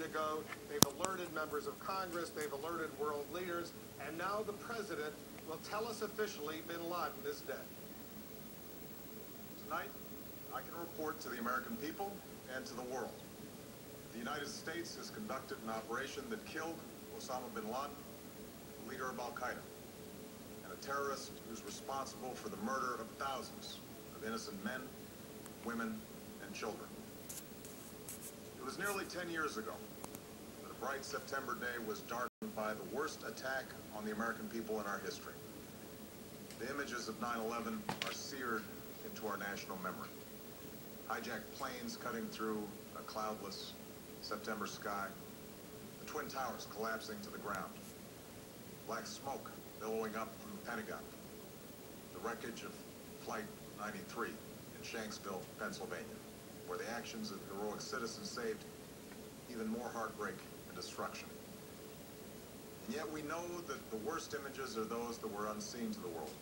ago. They've alerted members of Congress. They've alerted world leaders. And now the president will tell us officially Bin Laden is dead. Tonight, I can report to the American people and to the world. The United States has conducted an operation that killed Osama Bin Laden, the leader of Al-Qaeda, and a terrorist who's responsible for the murder of thousands of innocent men, women, and children. It was nearly 10 years ago that a bright September day was darkened by the worst attack on the American people in our history. The images of 9/11 are seared into our national memory. Hijacked planes cutting through a cloudless September sky, the Twin Towers collapsing to the ground, black smoke billowing up from the Pentagon, the wreckage of Flight 93 in Shanksville, Pennsylvania, where the actions of heroic citizens saved even more heartbreak and destruction. And yet we know that the worst images are those that were unseen to the world.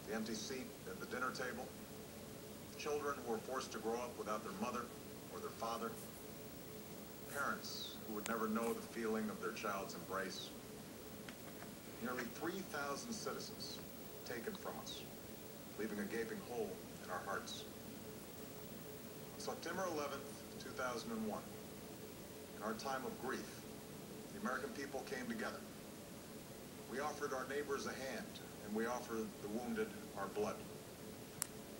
The empty seat at the dinner table, children who were forced to grow up without their mother or their father, parents who would never know the feeling of their child's embrace, nearly 3,000 citizens taken from us, leaving a gaping hole in our hearts. On September 11th, 2001, in our time of grief, the American people came together. We offered our neighbors a hand, and we offered the wounded our blood.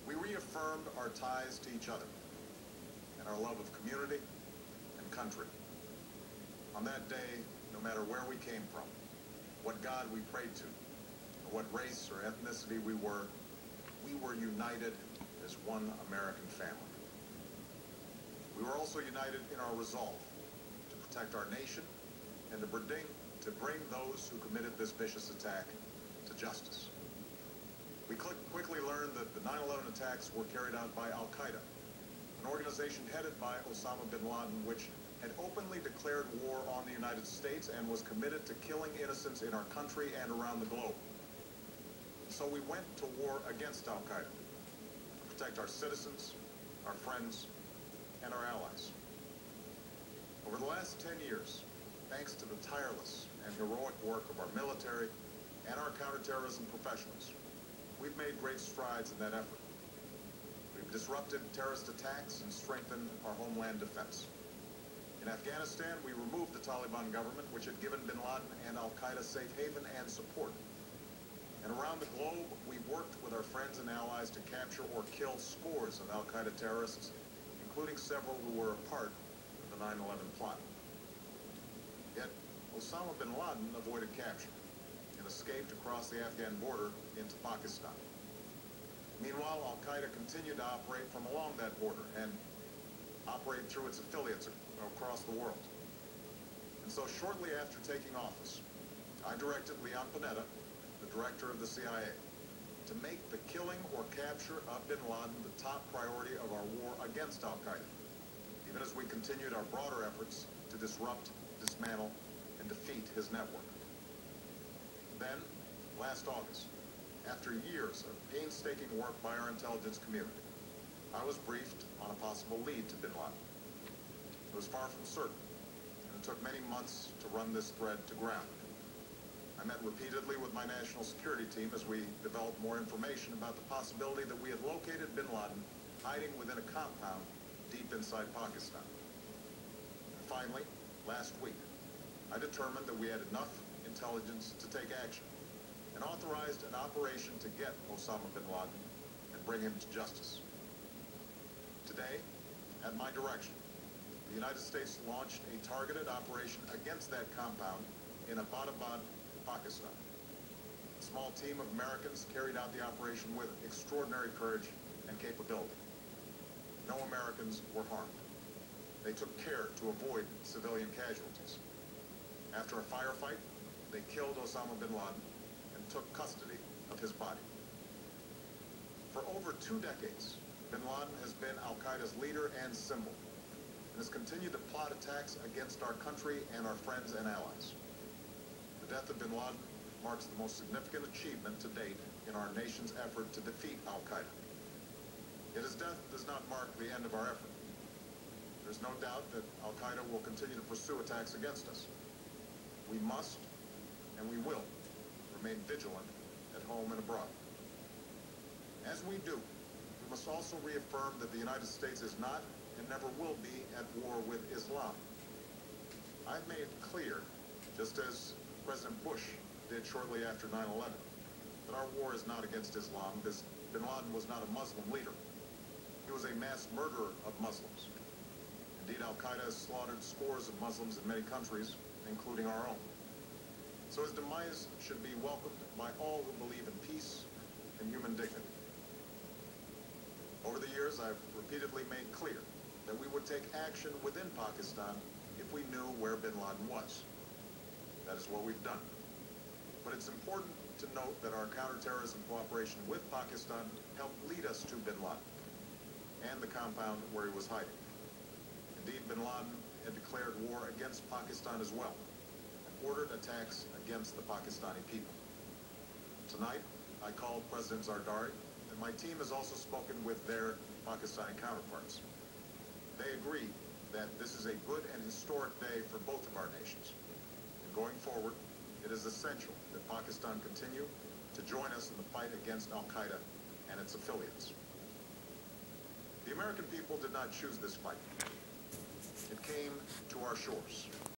We reaffirmed our ties to each other and our love of community and country. On that day, no matter where we came from, what God we prayed to, or what race or ethnicity we were united as one American family. We were also united in our resolve to protect our nation and to bring those who committed this vicious attack to justice. We quickly learned that the 9/11 attacks were carried out by Al-Qaeda, an organization headed by Osama Bin Laden, which had openly declared war on the United States and was committed to killing innocents in our country and around the globe. So we went to war against Al-Qaeda to protect our citizens, our friends, and our allies. Over the last 10 years, thanks to the tireless and heroic work of our military and our counterterrorism professionals, we've made great strides in that effort. We've disrupted terrorist attacks and strengthened our homeland defense. In Afghanistan, we removed the Taliban government, which had given Bin Laden and Al-Qaeda safe haven and support. And around the globe, we've worked with our friends and allies to capture or kill scores of Al-Qaeda terrorists, including several who were a part of the 9/11 plot. Yet, Osama Bin Laden avoided capture and escaped across the Afghan border into Pakistan. Meanwhile, Al-Qaeda continued to operate from along that border and operate through its affiliates across the world. And so shortly after taking office, I directed Leon Panetta, the director of the CIA, to make the killing or capture of Bin Laden the top priority of our war against Al-Qaeda, even as we continued our broader efforts to disrupt, dismantle, and defeat his network. Then, last August, after years of painstaking work by our intelligence community, I was briefed on a possible lead to Bin Laden. It was far from certain, and it took many months to run this thread to ground. I met repeatedly with my national security team as we developed more information about the possibility that we had located Bin Laden hiding within a compound deep inside Pakistan. And finally, last week, I determined that we had enough intelligence to take action and authorized an operation to get Osama Bin Laden and bring him to justice. Today, at my direction, the United States launched a targeted operation against that compound in Abbottabad, Pakistan. A small team of Americans carried out the operation with extraordinary courage and capability. No Americans were harmed. They took care to avoid civilian casualties. After a firefight, they killed Osama Bin Laden and took custody of his body. For over 2 decades, Bin Laden has been Al-Qaeda's leader and symbol, and has continued to plot attacks against our country and our friends and allies. The death of Bin Laden marks the most significant achievement to date in our nation's effort to defeat Al-Qaeda. Yet his death does not mark the end of our effort. There's no doubt that al-Qaeda will continue to pursue attacks against us. We must, and we will, remain vigilant at home and abroad. As we do, we must also reaffirm that the United States is not and never will be at war with Islam. I've made it clear, just as President Bush did shortly after 9/11, that our war is not against Islam. Bin Laden was not a Muslim leader. He was a mass murderer of Muslims. Indeed, al-Qaeda has slaughtered scores of Muslims in many countries, including our own. So his demise should be welcomed by all who believe in peace and human dignity. Over the years, I've repeatedly made clear that we would take action within Pakistan if we knew where bin Laden was. That is what we've done. But it's important to note that our counterterrorism cooperation with Pakistan helped lead us to bin Laden and the compound where he was hiding. Indeed, bin Laden had declared war against Pakistan as well and ordered attacks against the Pakistani people. Tonight, I called President Zardari, and my team has also spoken with their Pakistani counterparts. They agree that this is a good and historic day for both of our nations. And going forward, it is essential that Pakistan continue to join us in the fight against al-Qaeda and its affiliates. The American people did not choose this fight. It came to our shores.